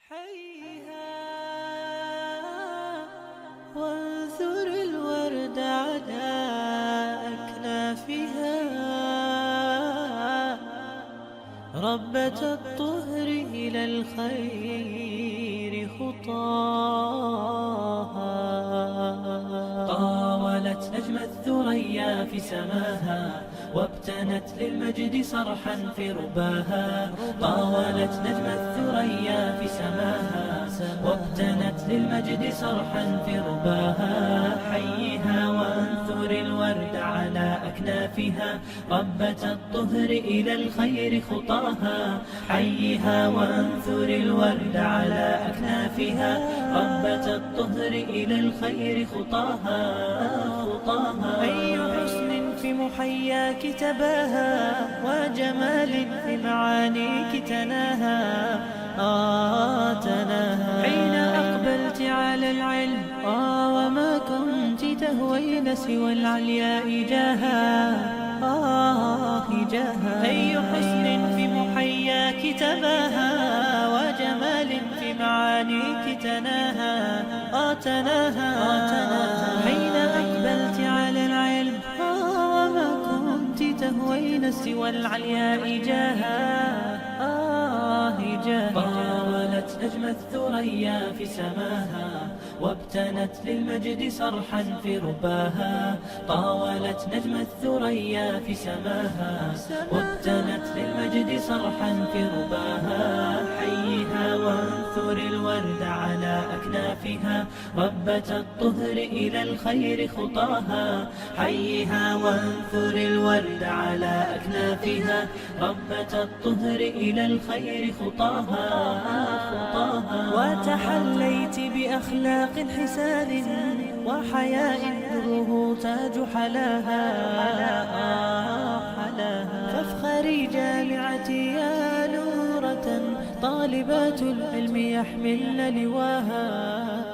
حيها وانثر الورد على أكنافها، ربة الطهر إلى الخير خطاها. طاولت نجم الثريا في سماها، وابتنت للمجد صرحا في رباها. طاولت نجم الثريا في سماها، وابتنت للمجد صرحا في رباها. حيها وانثر الورد على أكنافها، ربة الطهر إلى الخير خطاها. حيها وانثر الورد على أكنافها، ربة الطهر إلى الخير خطاها. أي حسن في محياك تباها، وجمال في معانيك تناها. تناها حين أقبلت على العلم، وما كنت تهوين سوى العلياء جاها. أي حسن في محياك تباها، وجمال في معانيك تناها. حين أقبلت على العلم، وما كنت تهوين سوى العلياء جاها. طاولت نجم الثريا في سماها، وابتنت للمجد صرحا في رباها. طاولت نجم الثريا في سماها، وابتنت للمجد صرحا في رباها. حيها وانثر الورد على أكنافها، ربة الطهر إلى الخير خطاها. حيها وانثر الورد على أكنافها، ربة الطهر إلى الخير خطاها. وتحليت بأخلاق حسان، وحياء نوره تاج حلاها. فافخري جامعتي يا نورة، طالبات العلم يحملن لواها.